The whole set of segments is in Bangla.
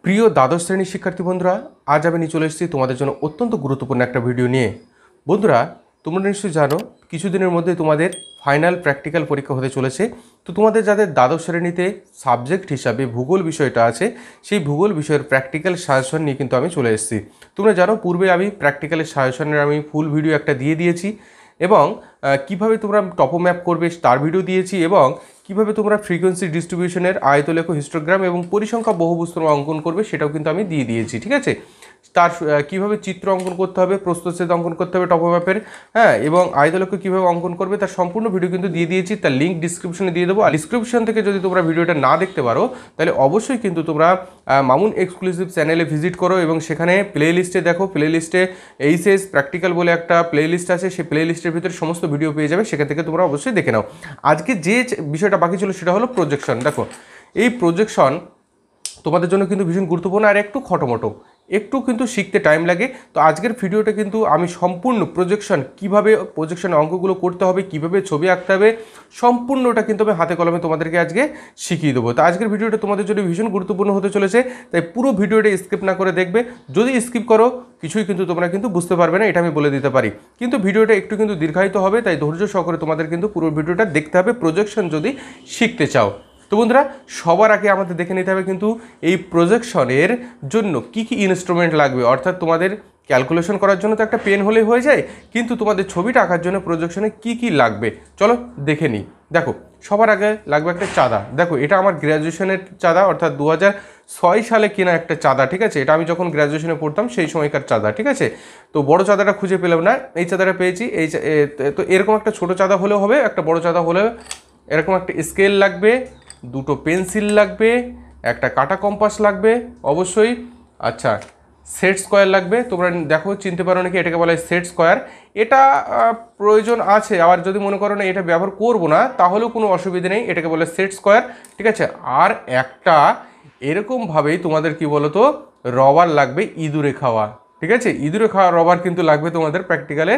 প্রিয় দ্বাদশ শ্রেণীর শিক্ষার্থী বন্ধুরা, আজ আমি নিয়ে চলে এসেছি তোমাদের জন্য অত্যন্ত গুরুত্বপূর্ণ একটা ভিডিও নিয়ে। বন্ধুরা, তোমরা নিশ্চয়ই জানো কিছুদিনের মধ্যে তোমাদের ফাইনাল প্র্যাকটিক্যাল পরীক্ষা হতে চলেছে। তো তোমাদের যাদের দ্বাদশ শ্রেণীতে সাবজেক্ট হিসাবে ভূগোল বিষয়টা আছে, সেই ভূগোল বিষয়ের প্র্যাকটিক্যাল সাজেশন নিয়ে কিন্তু আমি চলে এসেছি। তোমরা জানো পূর্বে আমি প্র্যাকটিক্যালের সাজেশনের আমি ফুল ভিডিও একটা দিয়ে দিয়েছি এবং কিভাবে তোমরা টপো ম্যাপ করবে তার ভিডিও দিয়েছি এবং কিভাবে তোমরা ফ্রিকোয়েন্সি ডিস্ট্রিবিউশনের আয়তলেখ হিস্টোগ্রাম এবং পরিসংখ্যা বহুবস্তু অঙ্কন করবে সেটাও কিন্তু আমি দিয়ে দিয়েছি। ঠিক আছে, তার কীভাবে চিত্র অঙ্কন করতে হবে, প্রস্থচ্ছেদ অঙ্কন করতে হবে টপো ম্যাপের, এবং আয়তলেখ কীভাবে অঙ্কন করবে তার সম্পূর্ণ ভিডিও কিন্তু দিয়ে দিয়েছি। তার লিঙ্ক ডিসক্রিপশনে দিয়ে দেবো। আর ডিসক্রিপশন থেকে যদি তোমরা ভিডিওটা না দেখতে পারো তাহলে অবশ্যই কিন্তু তোমরা মামুন এক্সক্লুসিভ চ্যানেলে ভিজিট করো এবং সেখানে প্লে লিস্টে দেখো। প্লে লিস্টে এইচএস প্র্যাকটিক্যাল বলে একটা প্লে লিস্ট আছে, সেই প্লে লিস্টের ভিতরে সমস্ত ভিডিও পেয়ে যাবে, সেখান থেকে তোমরা অবশ্যই দেখে নাও। আজকে যে বিষয়টা বাকি ছিল সেটা হলো প্রজেকশন। দেখো, এই প্রজেকশন তোমাদের জন্য কিন্তু ভীষণ গুরুত্বপূর্ণ আর একটু খটোমটো, একটু কিন্তু শিখতে টাইম লাগে। তো আজকের ভিডিওটা কিন্তু আমি সম্পূর্ণ প্রজেকশন, কীভাবে প্রজেকশনের অঙ্কগুলো করতে হবে, কীভাবে ছবি আঁকতে হবে, সম্পূর্ণটা কিন্তু আমি হাতে কলমে তোমাদেরকে আজকে শিখিয়ে দেবো। তো আজকের ভিডিওটা তোমাদের জন্য ভীষণ গুরুত্বপূর্ণ হতে চলেছে, তাই পুরো ভিডিওটা স্কিপ না করে দেখবে। যদি স্কিপ করো কিছুই কিন্তু তোমরা কিন্তু বুঝতে পারবে না, এটা আমি বলে দিতে পারি। কিন্তু ভিডিওটা একটু কিন্তু দীর্ঘায়িত হবে, তাই ধৈর্য সহকারে তোমাদের কিন্তু পুরো ভিডিওটা দেখতে হবে প্রজেকশন যদি শিখতে চাও। তো বন্ধুরা, সবার আগে আমাদের দেখে নিতে হবে কিন্তু এই প্রজেকশনের জন্য কি কি ইনস্ট্রুমেন্ট লাগবে। অর্থাৎ তোমাদের ক্যালকুলেশন করার জন্য তো একটা পেন হলেই হয়ে যায়, কিন্তু তোমাদের ছবিটা আঁকার জন্য প্রজেকশনে কি কি লাগবে চলো দেখে নিই। দেখো, সবার আগে লাগবে একটা চাঁদা। দেখো, এটা আমার গ্র্যাজুয়েশনের চাঁদা, অর্থাৎ 2006 সালে কেনা একটা চাঁদা। ঠিক আছে, এটা আমি যখন গ্র্যাজুয়েশনে পড়তাম সেই সময়কার চাঁদা। ঠিক আছে, তো বড় চাঁদাটা খুঁজে পেলাম না, এই চাঁদাটা পেয়েছি। তো এরকম একটা ছোট চাঁদা হলেও হবে, একটা বড় চাঁদা হলেও এরকম একটা স্কেল লাগবে, দুটো পেন্সিল লাগবে, একটা কাটা কম্পাস লাগবে অবশ্যই। আচ্ছা, সেট স্কোয়ার লাগবে। তোমরা দেখো, চিনতে পারো নাকি, এটাকে বলা হয় সেট স্কোয়ার। এটা প্রয়োজন আছে, আবার যদি মনে করো না এটা ব্যবহার করবো না তাহলেও কোনো অসুবিধা নেই, এটাকে বলে সেট স্কোয়ার। ঠিক আছে, আর একটা এরকমভাবেই তোমাদের কি বলো তো রবার লাগবে, ইঁদুরে খাওয়া। ঠিক আছে, ইঁদুরে খাওয়া রবার কিন্তু লাগবে তোমাদের প্র্যাকটিক্যালে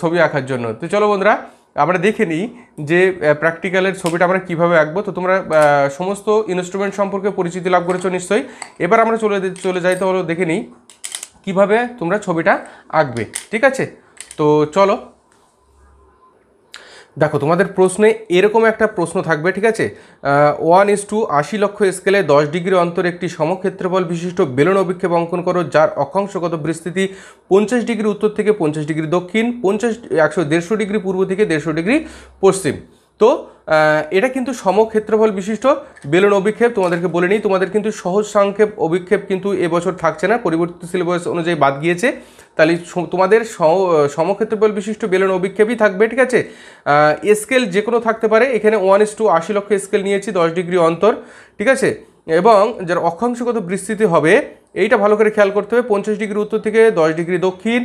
ছবি আঁকার জন্য। তো চলো বন্ধুরা, আমরা দেখে নিই যে প্র্যাকটিক্যালের ছবিটা আমরা কীভাবে আঁকবো। তো তোমরা সমস্ত ইনস্ট্রুমেন্ট সম্পর্কে পরিচিতি লাভ করেছো নিশ্চয়ই। এবার আমরা চলে যাই, তো হলো দেখে নিই কীভাবে তোমরা ছবিটা আঁকবে। ঠিক আছে, তো চলো দেখো, তোমাদের প্রশ্নে এরকম একটা প্রশ্ন থাকবে। ঠিক আছে, 1:80 লক্ষ স্কেলে 10 ডিগ্রি অন্তরে একটি সমক্ষেত্রফল বিশিষ্ট বেলুন অভিক্ষেপ অঙ্কন করো, যার অক্ষাংশগত বিস্তৃতি 50 ডিগ্রি উত্তর থেকে 50 ডিগ্রি দক্ষিণ, 150 ডিগ্রি পূর্ব থেকে 150 ডিগ্রি পশ্চিম। তো এটা কিন্তু সমক্ষেত্রফল বিশিষ্ট বেলুন অভিক্ষেপ। তোমাদেরকে বলে নিই, তোমাদের কিন্তু সহজ সংক্ষেপ অভিক্ষেপ কিন্তু এবছর থাকছে না, পরিবর্তিত সিলেবাস অনুযায়ী বাদ গিয়েছে। তাহলে তোমাদের সমক্ষেত্রফল বিশিষ্ট বেলুন অভিক্ষেপই থাকবে। ঠিক আছে, স্কেল যে কোনো থাকতে পারে। এখানে 1:80 লক্ষ স্কেল নিয়েছি 10 ডিগ্রি অন্তর। ঠিক আছে, এবং যার অক্ষাংশগত বিস্তৃতি হবে, এইটা ভালো করে খেয়াল করতে হবে, 50 ডিগ্রি উত্তর থেকে 10 ডিগ্রি দক্ষিণ।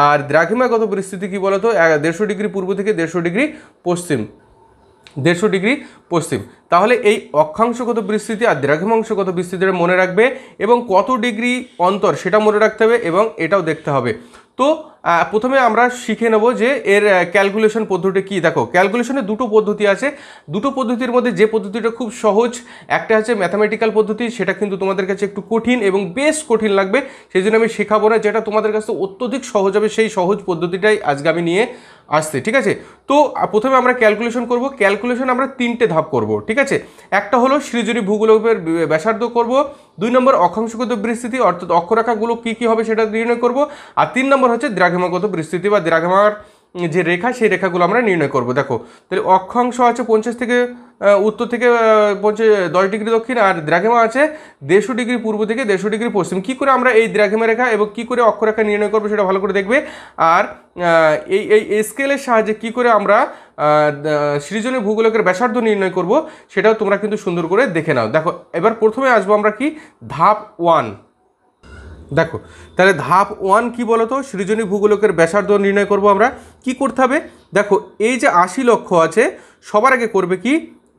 আর দ্রাঘিমাগত বিস্তৃতি কী বলো তো, 150 ডিগ্রি পূর্ব থেকে 150 ডিগ্রি পশ্চিম, 150 ডিগ্রি পশ্চিম। তাহলে এই অক্ষাংশগত বিস্তৃতি আর দ্রাঘিমাংশগত বিস্তৃতিটা মনে রাখবে এবং কত ডিগ্রি অন্তর সেটা মনে রাখতে হবে এবং এটাও দেখতে হবে। তো প্রথমে আমরা শিখে নেব যে এর ক্যালকুলেশন পদ্ধতি কী। দেখো, ক্যালকুলেশনের দুটো পদ্ধতি আছে। দুটো পদ্ধতির মধ্যে যে পদ্ধতিটা খুব সহজ, একটা হচ্ছে ম্যাথামেটিক্যাল পদ্ধতি, সেটা কিন্তু তোমাদের কাছে একটু কঠিন এবং বেশ কঠিন লাগবে, সেই জন্য আমি শেখাবো না। যেটা তোমাদের কাছে অত্যধিক সহজ হবে সেই সহজ পদ্ধতিটাই আজকে আমি নিয়ে আসছি। ঠিক আছে, তো প্রথমে আমরা ক্যালকুলেশন করব। ক্যালকুলেশন আমরা 3টে ধাপ করব। ঠিক আছে, একটা হলো সৃজনী ভূগোলকের ব্যাসার্ধ করব, 2 নম্বর অক্ষাংশগত বিস্তৃতি অর্থাৎ অক্ষরেখাগুলো কী কী হবে সেটা নির্ণয় করব, আর 3 নম্বর হচ্ছে দ্রাঘিমাগত বিস্তৃতি বা দ্রাঘিমার যে রেখা সেই রেখাগুলো আমরা নির্ণয় করব। দেখো, তাহলে অক্ষাংশ আছে 50 থেকে উত্তর থেকে 10 ডিগ্রি দক্ষিণ, আর দ্রাঘিমা আছে 150 ডিগ্রি পূর্ব থেকে 150 ডিগ্রি পশ্চিম। কী করে আমরা এই দ্রাঘিমা রেখা এবং কী করে অক্ষরেখা নির্ণয় করবো সেটা ভালো করে দেখবে। আর এই স্কেলের সাহায্যে কী করে আমরা সৃজনী ভূগোলকের ব্যাসার্ধ নির্ণয় করব সেটাও তোমরা কিন্তু সুন্দর করে দেখে নাও। দেখো, এবার প্রথমে আসবো আমরা কি ধাপ 1। দেখো, তাহলে ধাপ 1 কি বলো তো, সৃজনী ভূগোলকের ব্যাসার্ধ নির্ণয় করব আমরা। কি করতে হবে, দেখো এই যে 80 লক্ষ আছে, সবার আগে করবে কি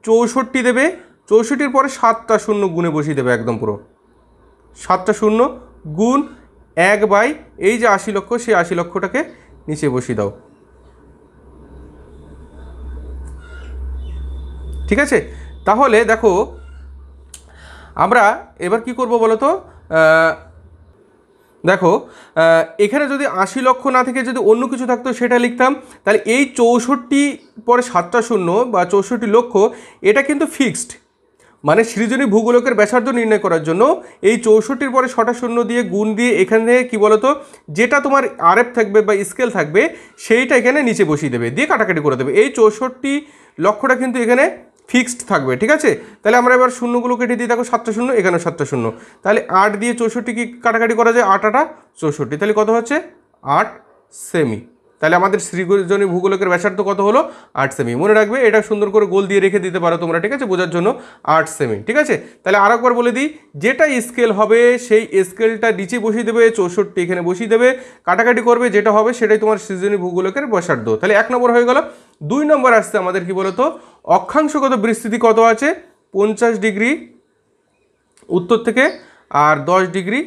64 দেবে, 64-র পরে 7টা শূন্য গুণে বসিয়ে দেবে, একদম পুরো 7টা শূন্য গুণ 1 এই যে 80 লক্ষ, সেই 80 লক্ষটাকে নিচে বসিয়ে দাও। ঠিক আছে, তাহলে দেখো আমরা এবার কি করব বলো তো, দেখো এখানে যদি 80 লক্ষ না থেকে যদি অন্য কিছু থাকতো সেটা লিখতাম, তাহলে এই 64 পরে 7টা শূন্য বা 64 লক্ষ এটা কিন্তু ফিক্সড, মানে সৃজনী ভূগোলকের ব্যাসার্ধ নির্ণয় করার জন্য এই 64 পরে 6টা শূন্য দিয়ে গুণ দিয়ে এখান থেকে কী বলতো যেটা তোমার আরএফ থাকবে বা স্কেল থাকবে সেইটা এখানে নিচে বসিয়ে দেবে, দিয়ে কাটাকাটি করে দেবে। এই 64 লক্ষটা কিন্তু এখানে ফিক্সড থাকবে, ঠিক আছে। তাহলে আমরা এবার শূন্যগুলো কেটে দিই, দেখো 7টা শূন্য, এখানে 7টা শূন্য, তাহলে 8 দিয়ে 64 কি কাটাকাটি করা যায়, 8 8 64, তাহলে কত হচ্ছে 8 সেমি। তাহলে আমাদের সৃজনী ভূগোলকের ব্যাসার্ধ কত হলো 8 সেমি। মনে রাখবে এটা সুন্দর করে গোল দিয়ে রেখে দিতে পারো তোমরা, ঠিক আছে, বোঝার জন্য 8 সেমি, ঠিক আছে। তাহলে আরেকবার বলে দিই, যেটা স্কেল হবে সেই স্কেলটা নিচে বসিয়ে দেবে, 64 এখানে বসিয়ে দেবে, কাটাকাটি করবে, যেটা হবে সেটাই তোমার সৃজনী ভূগোলকের ব্যাসার্ধ। তাহলে 1 নম্বর হয়ে গেল। 2 নম্বর আসছে আমাদের কি বলতো, অক্ষাংশগত বিস্তৃতি কত আছে, 50 ডিগ্রি উত্তর থেকে আর 10 ডিগ্রি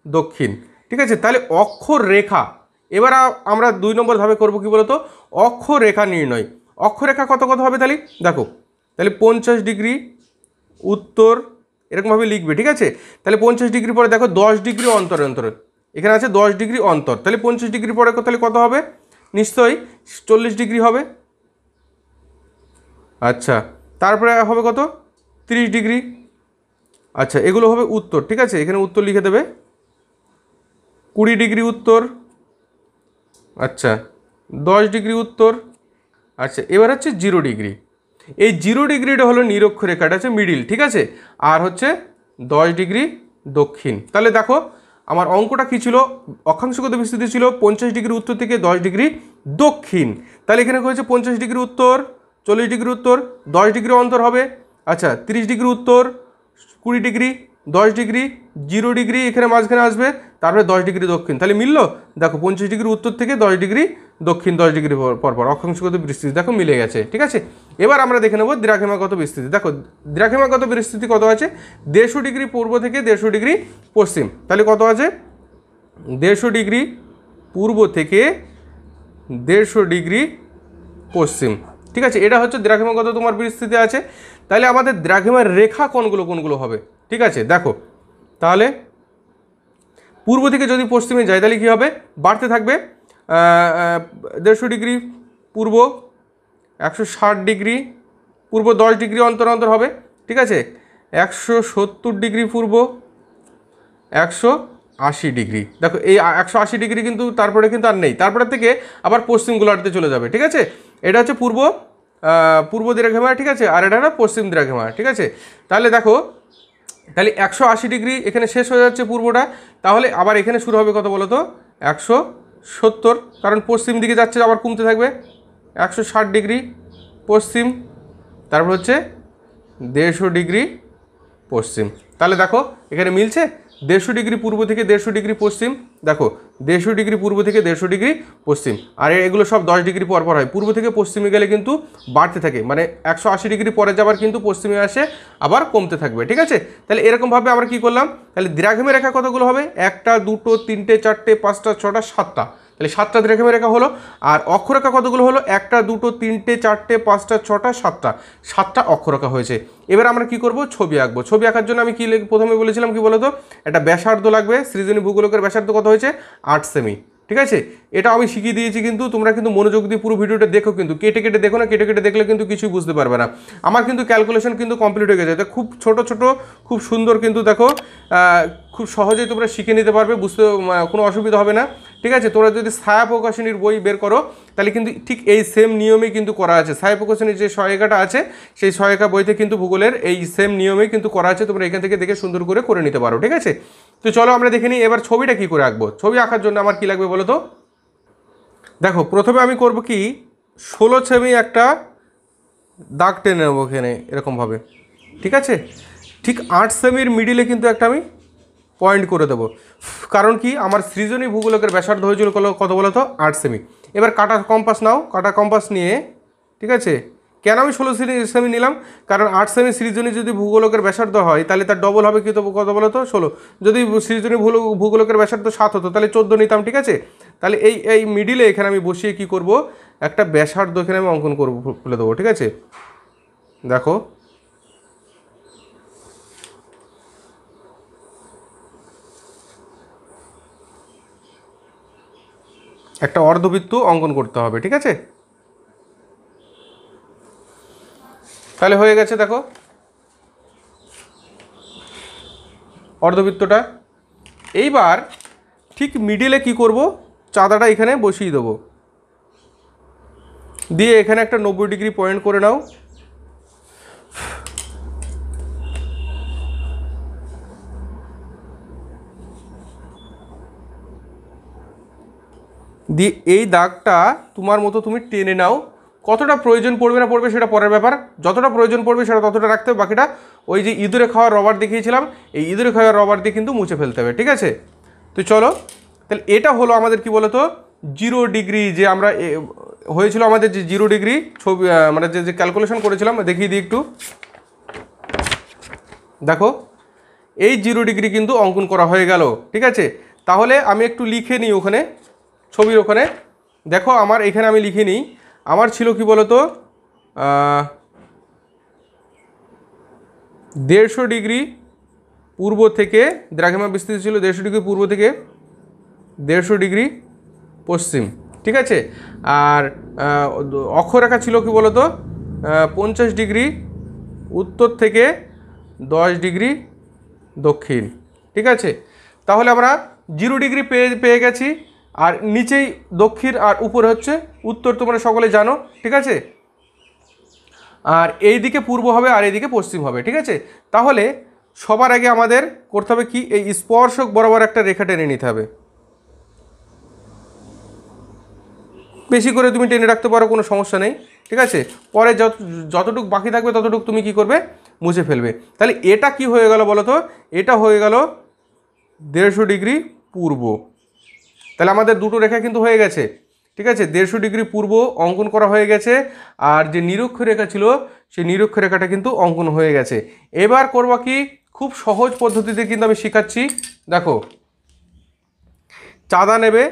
দক্ষিণ, ঠিক আছে। তাহলে অক্ষরেখা, এবার আমরা 2 নম্বর ধাপে করবো কি বলতো, অক্ষরেখা নির্ণয়। অক্ষরেখা কত কত হবে তাহলে দেখো, তাহলে 50 ডিগ্রি উত্তর এরকমভাবে লিখবে, ঠিক আছে। তাহলে 50 ডিগ্রি পরে দেখো 10 ডিগ্রি অন্তরে অন্তরে, এখানে আছে 10 ডিগ্রি অন্তর, তাহলে 50 ডিগ্রি পরে তাহলে কত হবে, নিশ্চয়ই 40 ডিগ্রি হবে। আচ্ছা, তারপরে হবে কত 30 ডিগ্রি। আচ্ছা, এগুলো হবে উত্তর, ঠিক আছে, এখানে উত্তর লিখে দেবে 20 ডিগ্রি উত্তর। আচ্ছা, 10 ডিগ্রি উত্তর। আচ্ছা, এবার হচ্ছে 0 ডিগ্রি। এই 0 ডিগ্রিটা হলো নিরক্ষরেখা, এটা হচ্ছে মিডিল, ঠিক আছে, আর হচ্ছে 10 ডিগ্রি দক্ষিণ। তাহলে দেখো আমার অঙ্কটা কী ছিল, অক্ষাংশগত বিস্তৃতি ছিল 50 ডিগ্রি উত্তর থেকে 10 ডিগ্রি দক্ষিণ। তাহলে এখানে হয়েছে 50 ডিগ্রি উত্তর, 40 ডিগ্রি উত্তর, 10 ডিগ্রি অন্তর হবে। আচ্ছা, 30 ডিগ্রি উত্তর, 20 ডিগ্রি, 10 ডিগ্রি, 0 ডিগ্রি এখানে মাঝখানে আসবে, তারপরে 10 ডিগ্রি দক্ষিণ। তাহলে মিললো, দেখো 50 ডিগ্রি উত্তর থেকে 10 ডিগ্রি দক্ষিণ, 10 ডিগ্রি পরপর অক্ষাংশগত বিস্তৃতি দেখো মিলে গেছে, ঠিক আছে। এবার আমরা দেখে নেব দ্রাঘিমাগত বিস্তৃতি। দেখো দ্রাঘিমাগত বিস্তৃতি কত আছে, 150 ডিগ্রি পূর্ব থেকে 150 ডিগ্রি পশ্চিম। তাহলে কত আছে, 150 ডিগ্রি পূর্ব থেকে 150 ডিগ্রি পশ্চিম, ঠিক আছে। এটা হচ্ছে দ্রাঘিমাগত তোমার বিস্তৃতি আছে। তাহলে আমাদের দ্রাঘিমার রেখা কোনগুলো কোনগুলো হবে, ঠিক আছে। দেখো তাহলে পূর্ব থেকে যদি পশ্চিমে যায় তাহলে কী হবে, বাড়তে থাকবে, 150 ডিগ্রি পূর্ব, 160 ডিগ্রি পূর্ব, 10 ডিগ্রি অন্তর অন্তর হবে, ঠিক আছে, 170 ডিগ্রি পূর্ব, 180 ডিগ্রি। দেখো এই 180 ডিগ্রি কিন্তু তারপরে কিন্তু আর নেই, তারপরে থেকে আবার পশ্চিম গোলার্ধে চলে যাবে, ঠিক আছে। এটা হচ্ছে পূর্ব দ্রাঘিমা, ঠিক আছে, আর এটা হলো পশ্চিম দ্রাঘিমা, ঠিক আছে। তাহলে দেখো, তাহলে 180 ডিগ্রি এখানে শেষ হয়ে যাচ্ছে পূর্বটা, তাহলে আবার এখানে শুরু হবে কত বলো তো, 170, কারণ পশ্চিম দিকে যাচ্ছে আবার কমতে থাকবে, 160 ডিগ্রি পশ্চিম, তারপর হচ্ছে 150 ডিগ্রি পশ্চিম। তাহলে দেখো এখানে মিলছে, 150 ডিগ্রি পূর্ব থেকে 150 ডিগ্রি পশ্চিম, দেখো 150 ডিগ্রি পূর্ব থেকে 150 ডিগ্রি পশ্চিম, আর এগুলো সব 10 ডিগ্রি পর পর হয়। পূর্ব থেকে পশ্চিমে গেলে কিন্তু বাড়তে থাকে, মানে 180 ডিগ্রি পরে যাবার কিন্তু পশ্চিমে আসে আবার কমতে থাকবে, ঠিক আছে। তাহলে এরকমভাবে আমরা কী করলাম, তাহলে দ্রাঘিমা রেখা কতগুলো হবে, 1টা 2টো 3টে 4টে 5টা 6টা 7টা, তাহলে 7টা দ্রাঘিমা রেখা হলো। আর অক্ষরেখা কতগুলো হলো, 1টা 2টো 3টে 4টে 5টা 6টা 7টা অক্ষরেখা হয়েছে। এবার আমরা কি করব, ছবি আঁকবো। ছবি আঁকার জন্য আমি কি প্রথমে বলেছিলাম কি বলতো, একটা ব্যাসার্ধ লাগবে। সৃজনী ভূগোলকের ব্যাসার্ধ কত হয়েছে, 8 সেমি, ঠিক আছে। এটা আমি শিখিয়ে দিয়েছি, কিন্তু তোমরা কিন্তু মনোযোগ দিয়ে পুরো ভিডিওটা দেখো, কিন্তু কেটে কেটে দেখো না, কেটে কেটে দেখলে কিন্তু কিছুই বুঝতে পারবে না। আমার কিন্তু ক্যালকুলেশন কিন্তু কমপ্লিট হয়ে গেছে, এটা খুব ছোট ছোট খুব সুন্দর, কিন্তু দেখো খুব সহজেই তোমরা শিখে নিতে পারবে, বুঝতে কোনো অসুবিধা হবে না, ঠিক আছে। তোমরা যদি ছায়া প্রকাশনীর বই বের করো তাহলে কিন্তু ঠিক এই সেম নিয়মেই কিন্তু করা আছে। ছায়া প্রকাশনীর যে সহায়িকাটা আছে সেই সহায়িকা বইতে কিন্তু ভূগোলের এই সেম নিয়মেই কিন্তু করা আছে, তোমরা এখান থেকে দেখে সুন্দর করে নিতে পারো, ঠিক আছে। তো চলো আমরা দেখে নিই এবার ছবিটা কী করে আঁকবো। ছবি আঁকার জন্য আমার কী লাগবে বলো তো, দেখো প্রথমে আমি করব কি, 16 সেমি একটা দাগ টেনে নেবো এখানে এরকমভাবে, ঠিক আছে। ঠিক 8 সেমির মিডিলে কিন্তু একটা আমি পয়েন্ট করে দেবো, কারণ কি আমার সৃজনী ভূগোলকের ব্যাসার্ধ হয়েছিল কত বলো তো, 8 সেমি। এবার কাটা কম্পাস নাও, কাটা কম্পাস নিয়ে, ঠিক আছে, কেন আমি 16 সেমি নিলাম, কারণ 8 সেমি সৃজনী যদি ভূগোলকের ব্যাসার্ধ হয় তাহলে তার ডবল হবে কি, তো কত বলো তো 16। যদি সৃজনী ভূগোলকের ব্যাসার্ধ 7 হতো তাহলে 14 নিতাম, ঠিক আছে। তাহলে এই মিডিলে এখানে আমি বসিয়ে কি করব, একটা ব্যাসার্ধ এখানে আমি অঙ্কন করবো, ফেলে দেবো, ঠিক আছে। দেখো একটা অর্ধবৃত্ত অঙ্কন করতে হবে, ঠিক আছে। তাহলে হয়ে গেছে, দেখো অর্ধবৃত্তটা। এইবার ঠিক মিডিলে কি করব, চাঁদাটা এখানে বসিয়ে দেবো, দিয়ে এখানে একটা 90 ডিগ্রি পয়েন্ট করে নাও। দিয়ে এই দাগটা তোমার মতো তুমি টেনে নাও। কতটা প্রয়োজন পড়বে না পড়বে সেটা পরের ব্যাপার, যতটা প্রয়োজন পড়বে সেটা ততটা রাখতে হবে, বাকিটা ওই যে ইঁদুরে খাওয়ার রবার দেখিয়েছিলাম, এই ইঁদুরে খাওয়ার রবার দিয়ে কিন্তু মুছে ফেলতে হবে, ঠিক আছে। তো চলো, তাহলে এটা হলো আমাদের কি বলতো 0 ডিগ্রি, যে আমরা হয়েছিল আমাদের যে 0 ডিগ্রি ছবি, মানে যে ক্যালকুলেশন করেছিলাম, দেখিয়ে দিই একটু। দেখো এই 0 ডিগ্রি কিন্তু অঙ্কন করা হয়ে গেল, ঠিক আছে। তাহলে আমি একটু লিখে নিই ওখানে ছবির ওখানে। দেখো আমার এখানে আমি লিখে নিই, আমার ছিল কি বলতো 150 ডিগ্রি পূর্ব থেকে, দ্রাঘিমা বিস্তৃতি ছিল 150 ডিগ্রি পূর্ব থেকে 150 ডিগ্রি পশ্চিম, ঠিক আছে। আর অক্ষরেখা ছিল কি বলতো 50 ডিগ্রি উত্তর থেকে 10 ডিগ্রি দক্ষিণ, ঠিক আছে। তাহলে আমরা 0 ডিগ্রি পেয়ে গেছি, আর নিচেই দক্ষিণ আর উপরে হচ্ছে উত্তর, তোমরা সকলে জানো, ঠিক আছে। আর এই দিকে পূর্ব হবে আর এইদিকে পশ্চিম হবে, ঠিক আছে। তাহলে সবার আগে আমাদের করতে হবে কি, এই স্পর্শক বরাবর একটা রেখা টেনে নিতে হবে। বেশি করে তুমি টেনে রাখতে পারো, কোনো সমস্যা নেই, ঠিক আছে। পরে যতটুকু বাকি থাকবে ততটুকু তুমি কি করবে, মুছে ফেলবে। তাহলে এটা কি হয়ে গেল বলো তো, এটা হয়ে গেল 150 ডিগ্রি পূর্ব। তাহলে আমাদের দুটো রেখা কিন্তু হয়ে গেছে, ঠিক আছে। 150 ডিগ্রি পূর্ব অঙ্কন করা হয়ে গেছে, আর যে নিরক্ষ রেখা ছিল সেই নিরক্ষ রেখাটা কিন্তু অঙ্কন হয়ে গেছে। এবার করবা কি, খুব সহজ পদ্ধতিতে কিন্তু আমি শেখাচ্ছি। দেখো চাঁদা নেবে,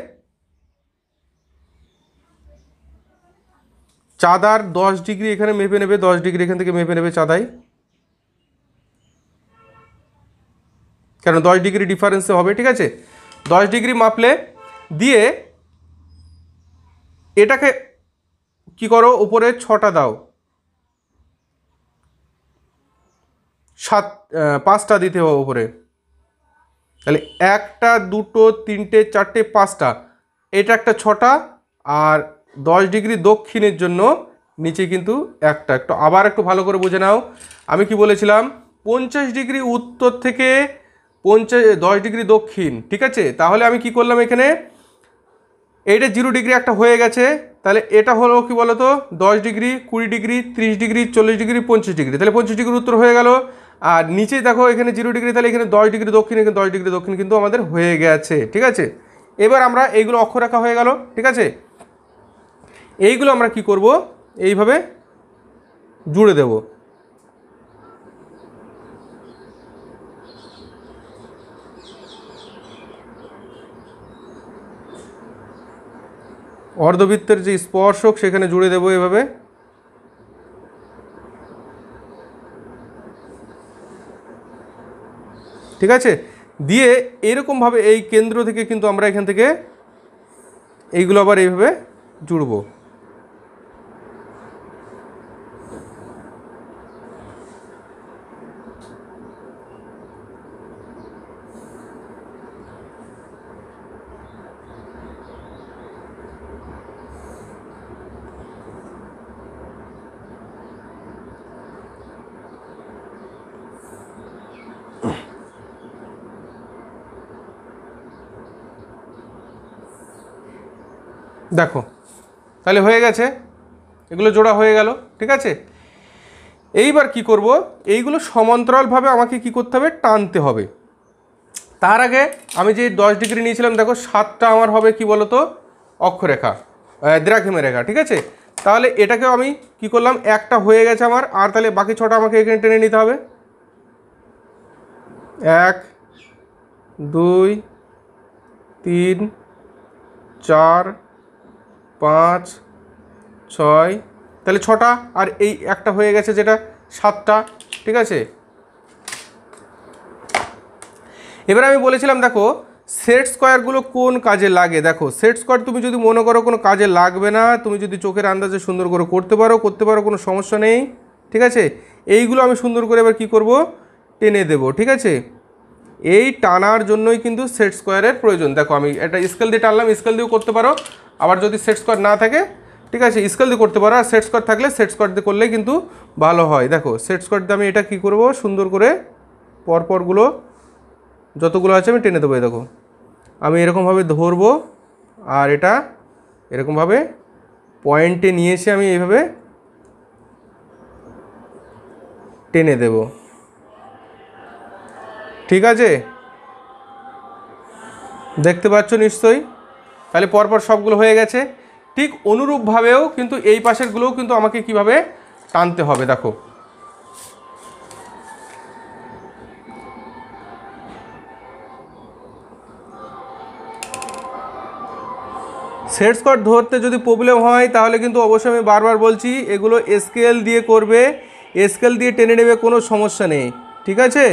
চাঁদার 10 ডিগ্রি এখানে মেপে নেবে, 10 ডিগ্রি এখান থেকে মেপে নেবে চাঁদাই, কেন 10 ডিগ্রি ডিফারেন্সে হবে, ঠিক আছে। 10 ডিগ্রি মাপলে দিয়ে এটাকে কি করো, উপরে 6টা দাও, 5টা দিতে হবে উপরে। তাহলে 1টা 2টো 3টে 4টে 5টা, এটা একটা 6টা, আর 10 ডিগ্রি দক্ষিণের জন্য নিচে কিন্তু একটা। একটু আবার একটু ভালো করে বুঝে নাও, আমি কি বলেছিলাম 50 ডিগ্রি উত্তর থেকে 10 ডিগ্রি দক্ষিণ, ঠিক আছে। তাহলে আমি কি করলাম, এখানে এইটা 0 ডিগ্রি একটা হয়ে গেছে, তাহলে এটা হলো কি বলতো 10 degree 20 degree 30 degree 40 degree 50 degree, তাহলে 50 ডিগ্রি উত্তর হয়ে গেল। আর নিচে দেখো এখানে 0 ডিগ্রি, তাহলে এখানে 10 ডিগ্রি দক্ষিণ, এখানে 10 ডিগ্রি দক্ষিণ কিন্তু আমাদের হয়ে গেছে, ঠিক আছে। এবার আমরা এইগুলো অক্ষরেখা হয়ে গেল, ঠিক আছে। এইগুলো আমরা কি করব, এইভাবে জুড়ে দেব। অর্ধবৃত্তের যে স্পর্শক সেখানে জুড়ে দেব এভাবে, ঠিক আছে। দিয়ে এরকমভাবে এই কেন্দ্র থেকে কিন্তু আমরা এখান থেকে এইগুলো আবার এইভাবে জুড়বো। দেখো তাহলে হয়ে গেছে, এগুলো জোড়া হয়ে গেল, ঠিক আছে। এইবার কি করব, এইগুলো সমান্তরালভাবে আমাকে কি করতে হবে, টানতে হবে। তার আগে আমি যে 10 ডিগ্রি নিয়েছিলাম, দেখো 7টা আমার হবে কি বলতো অক্ষরেখা, দ্রাঘিমা রেখা, ঠিক আছে। তাহলে এটাকেও আমি কি করলাম, একটা হয়ে গেছে আমার, আর তাহলে বাকি 6টা আমাকে এখানে টেনে নিতে হবে। 1 2 3 4 5 6, তাহলে 6টা, আর এই একটা হয়ে গেছে যেটা 7টা, ঠিক আছে। এবার আমি বলেছিলাম দেখো সেট স্কোয়ারগুলো কোন কাজে লাগে দেখো, সেট স্কোয়ার তুমি যদি মনে করো কোনো কাজে লাগবে না, তুমি যদি চোখের আন্দাজে সুন্দর করে করতে পারো কোনো সমস্যা নেই, ঠিক আছে। এইগুলো আমি সুন্দর করে এবার কী করব, টেনে দেব, ঠিক আছে। এই টানার জন্যই কিন্তু সেট স্কোয়ারের প্রয়োজন। দেখো আমি একটা স্কেল দিয়ে টানলাম, স্কেল দিয়েও করতে পারো, আবার যদি সেট স্কোয়ার না থাকে, ঠিক আছে, স্কেল দিয়ে করতে পারো, আর সেট স্কোয়ার থাকলে সেট স্কোয়ার দিয়ে করলে কিন্তু ভালো হয়। দেখো সেট স্কোয়ার দিয়ে আমি এটা কী করব, সুন্দর করে পরপরগুলো যতগুলো আছে আমি টেনে দেবো। দেখো আমি এরকমভাবে ধরবো, আর এটা এরকমভাবে পয়েন্টে নিয়ে এসে আমি এইভাবে টেনে দেব, ঠিক আছে। দেখতে পাচ্ছ নিশ্চয়ই, তাহলে পরপর সবগুলো হয়ে গেছে। ঠিক অনুরূপভাবেও কিন্তু এই পাশেরগুলোও কিন্তু আমাকে কিভাবে টানতে হবে। দেখো সেট স্কোয়ার ধরতে যদি প্রবলেম হয় তাহলে কিন্তু অবশ্যই আমি বারবার বলছি এগুলো স্কেল দিয়ে করবে, স্কেল দিয়ে টেনে নেবে, কোনো সমস্যা নেই, ঠিক আছে।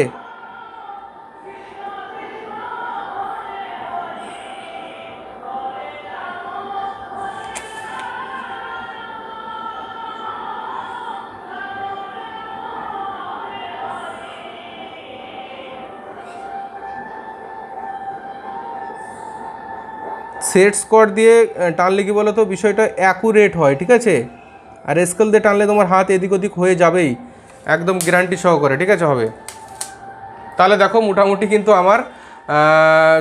সেট স্কোয়ার দিয়ে টানলে কি বলো তো বিষয়টা অ্যাকুরেট হয়, ঠিক আছে। আর স্কেল দিয়ে টানলে তোমার হাত এদিক ওদিক হয়ে যাবেই, একদম গ্যারান্টি সহকারে, ঠিক আছে, হবে। তাহলে দেখো মোটামুটি কিন্তু আমার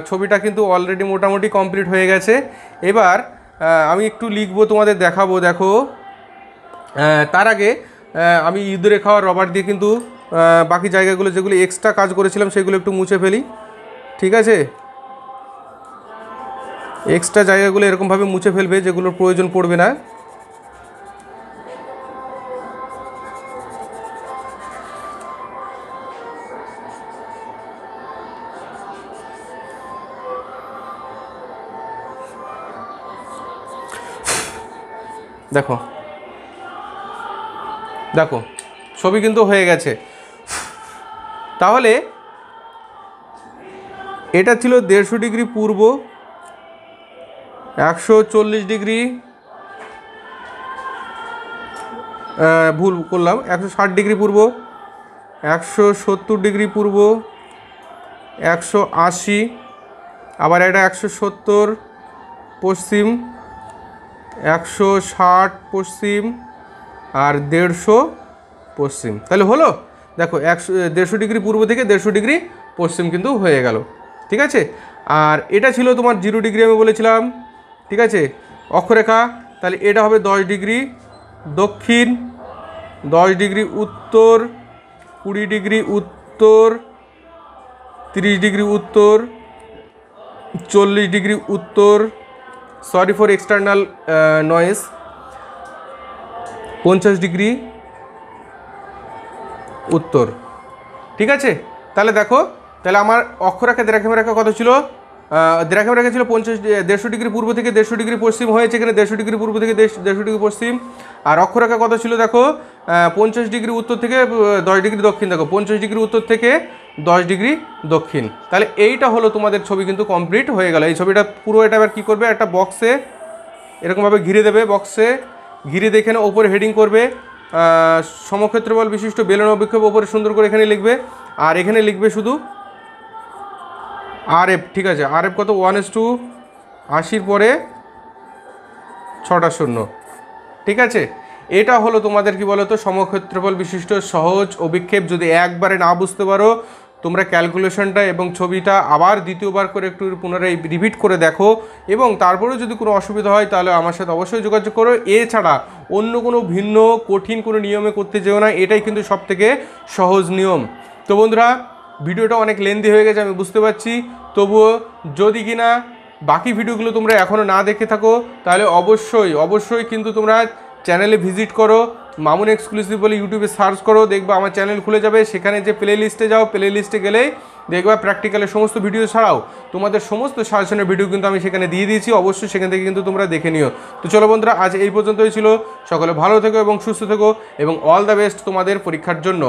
ছবিটা কিন্তু অলরেডি মোটামুটি কমপ্লিট হয়ে গেছে। এবার আমি একটু লিখবো, তোমাদের দেখাবো। দেখো তার আগে আমি ইঁদুরে খাওয়া রবার দিয়ে কিন্তু বাকি জায়গাগুলো যেগুলো এক্সট্রা কাজ করেছিলাম সেগুলো একটু মুছে ফেলি, ঠিক আছে। এক্সট্রা জায়গাগুলো এরকমভাবে মুছে ফেলবে যেগুলোর প্রয়োজন পড়বে না। দেখো দেখো ছবি কিন্তু হয়ে গেছে। তাহলে এটা ছিল 150 ডিগ্রি পূর্ব, 140 ডিগ্রি, ভুল করলাম, 160 ডিগ্রি পূর্ব, 170 ডিগ্রি পূর্ব, 180, আবার এটা 170 পশ্চিম, 160 পশ্চিম, আর 150 পশ্চিম। তাহলে হলো, দেখো 150 ডিগ্রি পূর্ব থেকে 150 ডিগ্রি পশ্চিম কিন্তু হয়ে গেল, ঠিক আছে। আর এটা ছিল তোমার 0 ডিগ্রি আমি বলেছিলাম, ঠিক আছে, অক্ষরেখা। তাহলে এটা হবে 10 ডিগ্রি দক্ষিণ, 10 ডিগ্রি উত্তর, 20 ডিগ্রি উত্তর, 30 ডিগ্রি উত্তর, 40 ডিগ্রি উত্তর, sorry for external noise, 50 degree উত্তর, ঠিক আছে। তাহলে দেখো, তাহলে আমার অক্ষরেখা দ্রাঘিমারেখা কত ছিল, দ্রাঘিমারেখা ছিল 150 ডিগ্রি পূর্ব থেকে 150 ডিগ্রি পশ্চিম হয়েছে, এখানে 150 ডিগ্রি পূর্ব থেকে 150 ডিগ্রি পশ্চিম। আর অক্ষরেখা কত ছিল দেখো, 50 ডিগ্রি উত্তর থেকে 10 ডিগ্রি দক্ষিণ। দেখো 50 ডিগ্রি উত্তর থেকে 10 ডিগ্রি দক্ষিণ। তাহলে এইটা হলো তোমাদের ছবি কিন্তু কমপ্লিট হয়ে গেল। এই ছবিটা পুরো এটা এবার কী করবে, একটা বক্সে এরকমভাবে ঘিরে দেবে, বক্সে ঘিরে দেখে না ওপরে হেডিং করবে সমক্ষেত্রফল বিশিষ্ট বেলন অভিক্ষেপ, ওপরে সুন্দর করে এখানে লিখবে। আর এখানে লিখবে শুধু আর এফ, ঠিক আছে। আর এফ কত, 1:80 পরে 6টা শূন্য, ঠিক আছে। এটা হলো তোমাদের কি বলো তো সমক্ষেত্রফল বিশিষ্ট সহজ অভিক্ষেপ। যদি একবারে না বুঝতে পারো তোমরা ক্যালকুলেশনটা এবং ছবিটা আবার দ্বিতীয়বার করে একটু পুনরায় রিপিট করে দেখো, এবং তারপরেও যদি কোনো অসুবিধা হয় তাহলে আমার সাথে অবশ্যই যোগাযোগ করো। এছাড়া অন্য কোনো ভিন্ন কঠিন কোনো নিয়মে করতে যেও না, এটাই কিন্তু সবথেকে সহজ নিয়ম। তো বন্ধুরা ভিডিওটা অনেক লেন্দি হয়ে গেছে আমি বুঝতে পারছি, তবুও যদি কিনা বাকি ভিডিওগুলো তোমরা এখনও না দেখে থাকো তাহলে অবশ্যই কিন্তু তোমরা চ্যানেলে ভিজিট করো, মামুন এক্সক্লুসিভ বলে ইউটিউবে সার্চ করো, দেখবা আমার চ্যানেল খুলে যাবে। সেখানে যে প্লে লিস্টে যাও, প্লে লিস্টে গেলেই দেখবা প্র্যাকটিক্যালের সমস্ত ভিডিও ছাড়াও তোমাদের সমস্ত সাজেশনের ভিডিও কিন্তু আমি সেখানে দিয়ে দিয়েছি, অবশ্যই সেখান থেকে কিন্তু তোমরা দেখে নিও। তো চলো বন্ধুরা আজ এই পর্যন্তই ছিল, সকলে ভালো থেকো এবং সুস্থ থেকো এবং অল দ্য বেস্ট তোমাদের পরীক্ষার জন্য।